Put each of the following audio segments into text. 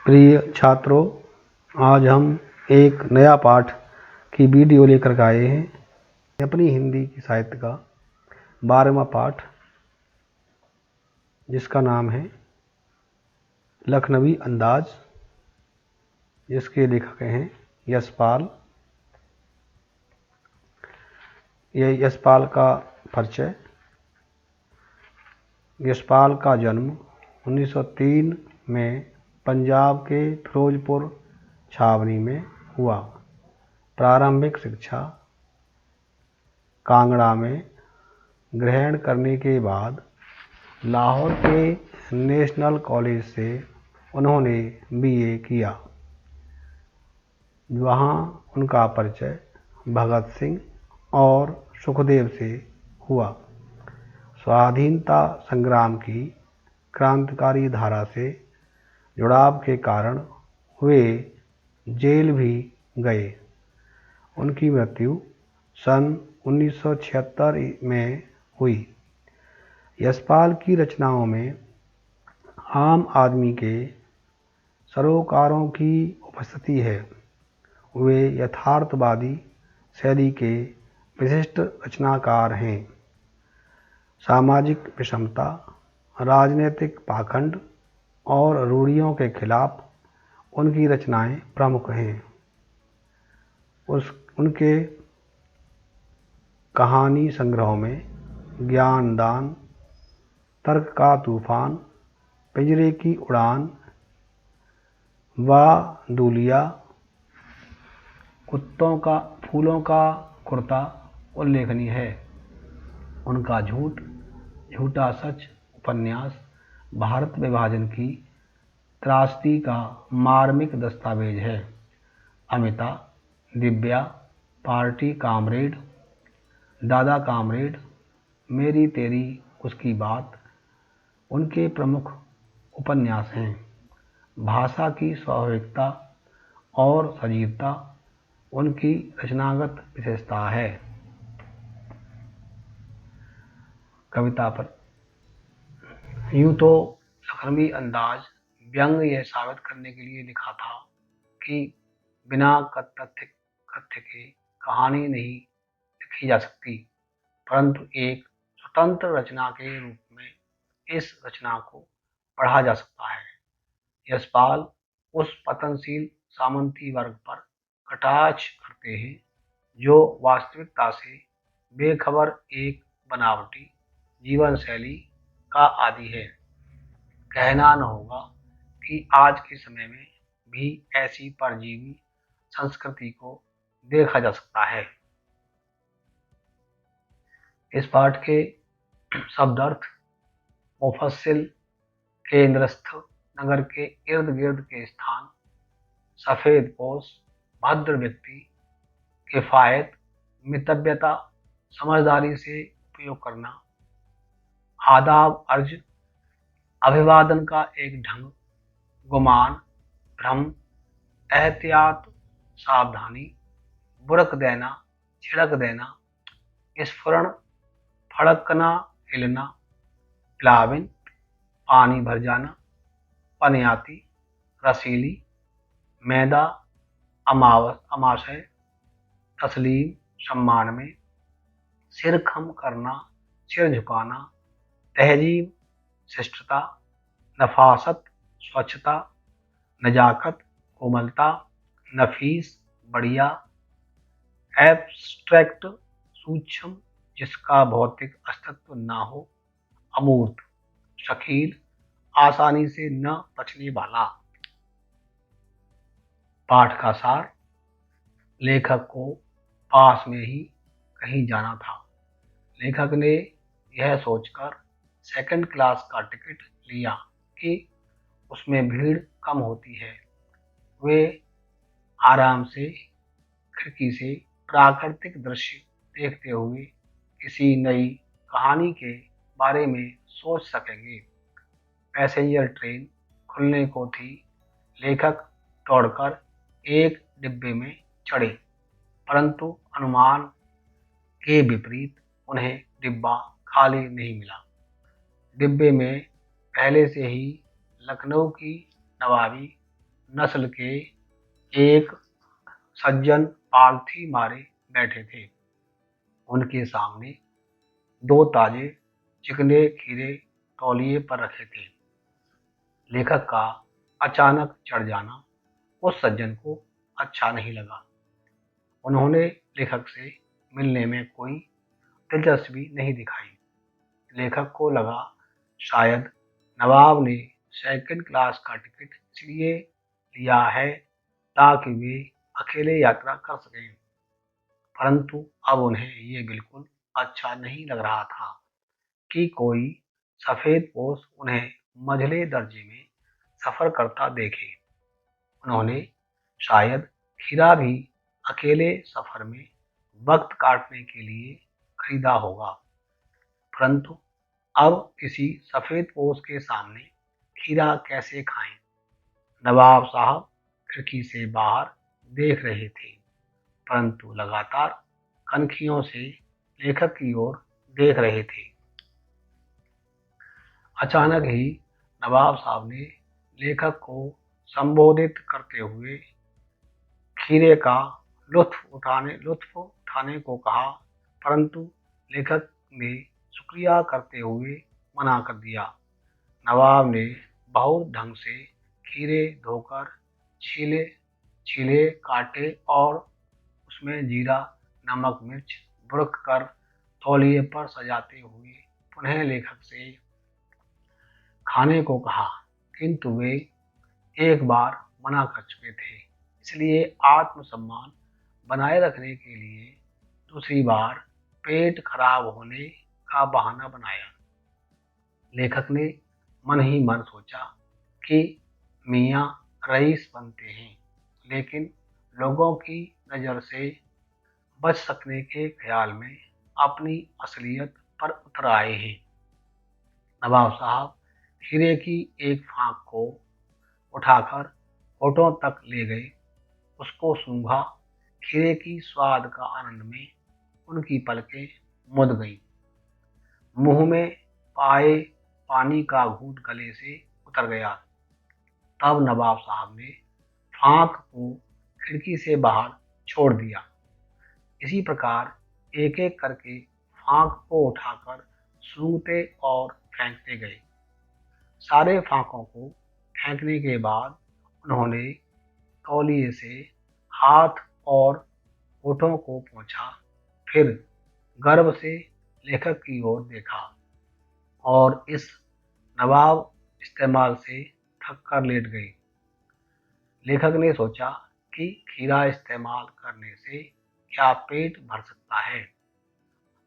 प्रिय छात्रों, आज हम एक नया पाठ की वीडियो लेकर आए हैं। अपनी हिंदी की साहित्य का 12वां पाठ, जिसका नाम है लखनवी अंदाज, जिसके लेखक हैं यशपाल। यह यशपाल का परिचय। यशपाल का जन्म 1903 में पंजाब के फिरोजपुर छावनी में हुआ। प्रारंभिक शिक्षा कांगड़ा में ग्रहण करने के बाद लाहौर के नेशनल कॉलेज से उन्होंने बीए किया। वहाँ उनका परिचय भगत सिंह और सुखदेव से हुआ। स्वाधीनता संग्राम की क्रांतिकारी धारा से जुड़ाव के कारण वे जेल भी गए। उनकी मृत्यु सन 1976 में हुई। यशपाल की रचनाओं में आम आदमी के सरोकारों की उपस्थिति है। वे यथार्थवादी शैली के विशिष्ट रचनाकार हैं। सामाजिक विषमता, राजनीतिक पाखंड और रूढ़ियों के खिलाफ उनकी रचनाएं प्रमुख हैं। उनके कहानी संग्रहों में ज्ञानदान, तर्क का तूफान, पिंजरे की उड़ान, वादुलिया, कुत्तों का फूलों का कुर्ता उल्लेखनीय है। उनका झूठा सच उपन्यास भारत विभाजन की त्रासदी का मार्मिक दस्तावेज है। अमिता, दिव्या, पार्टी कामरेड, दादा कामरेड, मेरी तेरी उसकी बात उनके प्रमुख उपन्यास हैं। भाषा की स्वाभाविकता और सजीवता उनकी रचनागत विशेषता है। कविता पर यूं तो लखनवी अंदाज व्यंग यह साबित करने के लिए लिखा था कि बिना तथ्य के कहानी नहीं लिखी जा सकती, परंतु एक स्वतंत्र रचना के रूप में इस रचना को पढ़ा जा सकता है। यशपाल उस पतनशील सामंती वर्ग पर कटाक्ष करते हैं जो वास्तविकता से बेखबर एक बनावटी जीवन शैली का आदी है। कहना न होगा कि आज के समय में भी ऐसी परजीवी संस्कृति को देखा जा सकता है। इस पाठ के शब्दार्थ मुफस्सिल, केंद्रस्थ, नगर के इर्द गिर्द के स्थान, सफेद पोश, भद्र व्यक्ति, किफायत, मितव्यता, समझदारी से उपयोग करना, आदाब अर्ज, अभिवादन का एक ढंग, गुमान, भ्रम, एहतियात, सावधानी, बुरक देना, छिड़क देना, स्फुरण, फड़कना, हिलना, प्लाविन, पानी भर जाना, पनयाती, रसीली, मैदा, अमाशय, तस्लीम, सम्मान में, सिर खम करना, सिर झुकाना, तहजीब, शिष्टता, नफासत, स्वच्छता, नजाकत, कोमलता, नफीस, बढ़िया, एब्स्ट्रैक्ट, सूक्ष्म, जिसका भौतिक अस्तित्व न हो, अमूर्त, शकील, आसानी से न बचने वाला। पाठ का सार, लेखक को पास में ही कहीं जाना था। लेखक ने यह सोचकर सेकंड क्लास का टिकट लिया कि उसमें भीड़ कम होती है। वे आराम से खिड़की से प्राकृतिक दृश्य देखते हुए किसी नई कहानी के बारे में सोच सकेंगे। पैसेंजर ट्रेन खुलने को थी। लेखक दौड़कर एक डिब्बे में चढ़े, परंतु अनुमान के विपरीत उन्हें डिब्बा खाली नहीं मिला। डिब्बे में पहले से ही लखनऊ की नवाबी नस्ल के एक सज्जन पालथी मारे बैठे थे। उनके सामने दो ताजे चिकने खीरे तौलिए पर रखे थे। लेखक का अचानक चढ़ जाना उस सज्जन को अच्छा नहीं लगा। उन्होंने लेखक से मिलने में कोई दिलचस्पी नहीं दिखाई। लेखक को लगा शायद नवाब ने सेकंड क्लास का टिकट इसलिए लिया है ताकि वे अकेले यात्रा कर सकें। परंतु अब उन्हें ये बिल्कुल अच्छा नहीं लग रहा था कि कोई सफेदपोश उन्हें मंझले दर्जे में सफर करता देखे। उन्होंने शायद खीरा भी अकेले सफर में वक्त काटने के लिए खरीदा होगा। परंतु अब किसी सफेदपोश के सामने खीरा कैसे खाएं? नवाब साहब खिड़की से बाहर देख रहे थे, परंतु लगातार कनखियों से लेखक की ओर देख रहे थे। अचानक ही नवाब साहब ने लेखक को संबोधित करते हुए खीरे का लुत्फ उठाने को कहा, परंतु लेखक ने शुक्रिया करते हुए मना कर दिया। नवाब ने बहुत ढंग से खीरे धोकर छीले छीले काटे और उसमें जीरा नमक मिर्च बुरक कर तौलिए पर सजाते हुए पुनः लेखक से खाने को कहा, किंतु वे एक बार मना कर चुके थे। इसलिए आत्मसम्मान बनाए रखने के लिए दूसरी बार पेट खराब होने का बहाना बनाया। लेखक ने मन ही मन सोचा कि मियाँ रईस बनते हैं, लेकिन लोगों की नज़र से बच सकने के ख्याल में अपनी असलियत पर उतर आए हैं। नवाब साहब खीरे की एक फांक को उठाकर होठों तक ले गए। उसको सूंघा। खीरे की स्वाद का आनंद में उनकी पलकें मुद गईं। मुंह में पाए पानी का घूंट गले से उतर गया। तब नवाब साहब ने फांक को खिड़की से बाहर छोड़ दिया। इसी प्रकार एक एक करके फांक को उठाकर सूंघते और फेंकते गए। सारे फांकों को फेंकने के बाद उन्होंने तौलिए से हाथ और होठों को पोंछा, फिर गर्व से लेखक की ओर देखा और इस नवाब इस्तेमाल से थक कर लेट गए। लेखक ने सोचा कि खीरा इस्तेमाल करने से क्या पेट भर सकता है।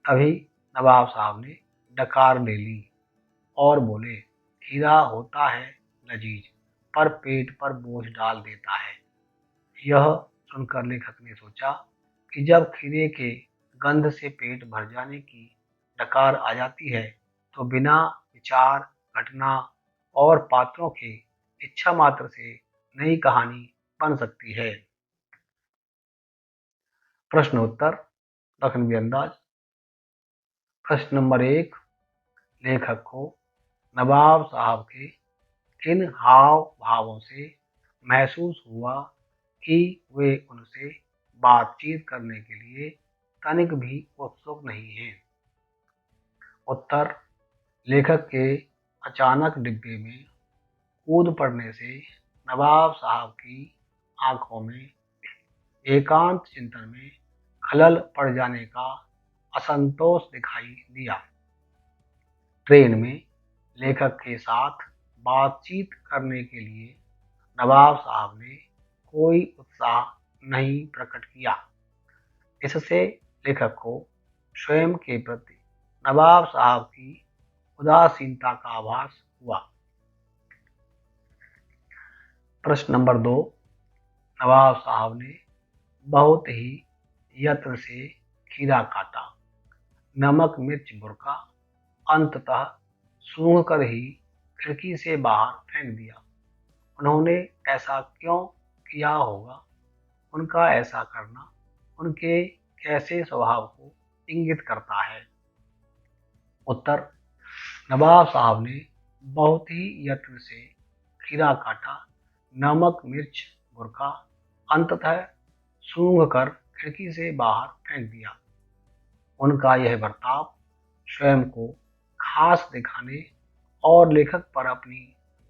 तभी नवाब साहब ने डकार ले ली और बोले, खीरा होता है लजीज, पर पेट पर बोझ डाल देता है। यह सुनकर लेखक ने सोचा कि जब खीरे के गंध से पेट भर जाने की डकार आ जाती है, तो बिना विचार, घटना और पात्रों के इच्छा मात्र से नई कहानी बन सकती है। प्रश्न उत्तर लखनवी अंदाज। प्रश्न नंबर 1, लेखक को नवाब साहब के किन हाव भावों से महसूस हुआ कि वे उनसे बातचीत करने के लिए तनिक भी उत्सुक नहीं हैं? उत्तर, लेखक के अचानक डिब्बे में कूद पड़ने से नवाब साहब की आंखों में एकांत चिंतन में खलल पड़ जाने का असंतोष दिखाई दिया। ट्रेन में लेखक के साथ बातचीत करने के लिए नवाब साहब ने कोई उत्साह नहीं प्रकट किया। इससे लेखक को स्वयं के प्रति नवाब साहब की उदासीनता का आभास हुआ। प्रश्न नंबर 2, नवाब साहब ने बहुत ही यत्न से खीरा काटा, नमक मिर्च बुरका, अंततः सूंघ कर ही खिड़की से बाहर फेंक दिया। उन्होंने ऐसा क्यों किया होगा? उनका ऐसा करना उनके कैसे स्वभाव को इंगित करता है? उत्तर, नवाब साहब ने बहुत ही यत्न से खीरा काटा, नमक मिर्च बुरका अंततः सूंघ कर खिड़की से बाहर फेंक दिया। उनका यह बर्ताव स्वयं को खास दिखाने और लेखक पर अपनी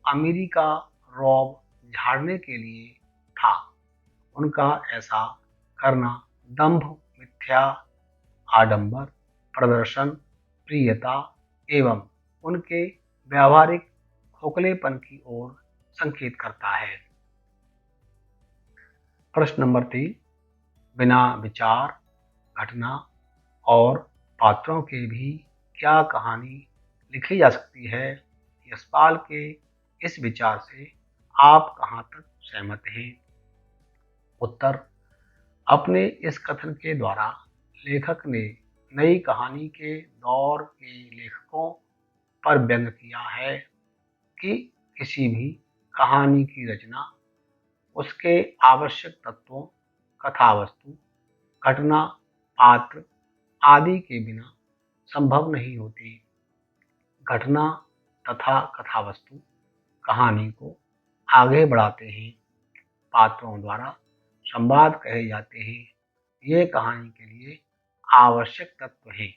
अमीरी का रौब झाड़ने के लिए था। उनका ऐसा करना दंभ, मिथ्या आडंबर, प्रदर्शन, प्रियता एवं उनके व्यावहारिक खोखलेपन की ओर संकेत करता है। प्रश्न नंबर 3, बिना विचार, घटना और पात्रों के भी क्या कहानी लिखी जा सकती है? यशपाल के इस विचार से आप कहां तक सहमत हैं? उत्तर, अपने इस कथन के द्वारा लेखक ने नई कहानी के दौर के लेखकों पर व्यंग किया है कि किसी भी कहानी की रचना उसके आवश्यक तत्वों, कथावस्तु, घटना, पात्र आदि के बिना संभव नहीं होती। घटना तथा कथावस्तु कहानी को आगे बढ़ाते हैं, पात्रों द्वारा संवाद कहे जाते हैं। ये कहानी के लिए आवश्यक तत्व हैं।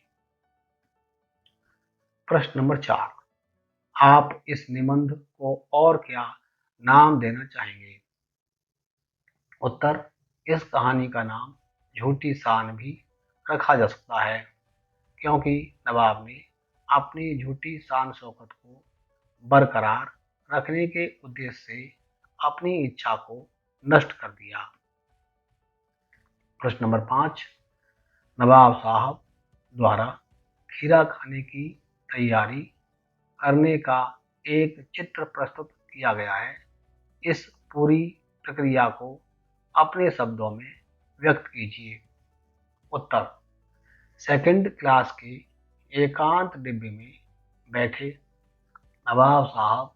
प्रश्न नंबर 4, आप इस निबंध को और क्या नाम देना चाहेंगे? उत्तर, इस कहानी का नाम झूठी शान भी रखा जा सकता है, क्योंकि नवाब ने अपनी झूठी शान शौकत को बरकरार रखने के उद्देश्य से अपनी इच्छा को नष्ट कर दिया। प्रश्न नंबर 5, नवाब साहब द्वारा खीरा खाने की तैयारी करने का एक चित्र प्रस्तुत किया गया है। इस पूरी प्रक्रिया को अपने शब्दों में व्यक्त कीजिए। उत्तर, सेकंड क्लास के एकांत डिब्बे में बैठे नवाब साहब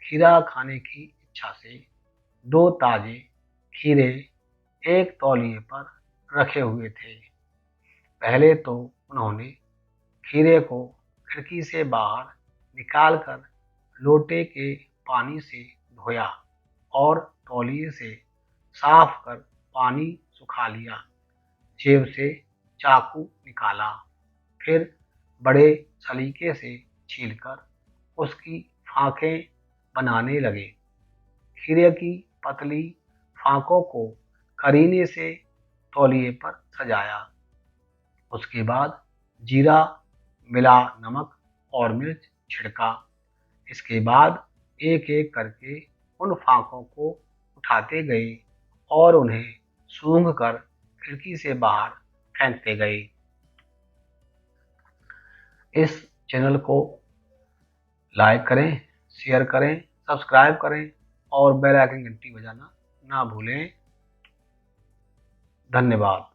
खीरा खाने की इच्छा से 2 ताजे खीरे एक तौलिए पर रखे हुए थे। पहले तो उन्होंने खीरे को खिड़की से बाहर निकालकर लोटे के पानी से धोया और तौलिए से साफ कर पानी सुखा लिया। जेब से चाकू निकाला, फिर बड़े सलीके से छीलकर उसकी फांकें बनाने लगे। खीरे की पतली फांकों को करीने से तौलिए पर सजाया। उसके बाद जीरा मिला, नमक और मिर्च छिड़का। इसके बाद एक एक करके उन फांकों को उठाते गए और उन्हें सूंघ कर खिड़की से बाहर फेंकते गए। इस चैनल को लाइक करें, शेयर करें, सब्सक्राइब करें और बेल आइकन घंटी बजाना ना भूलें। धन्यवाद।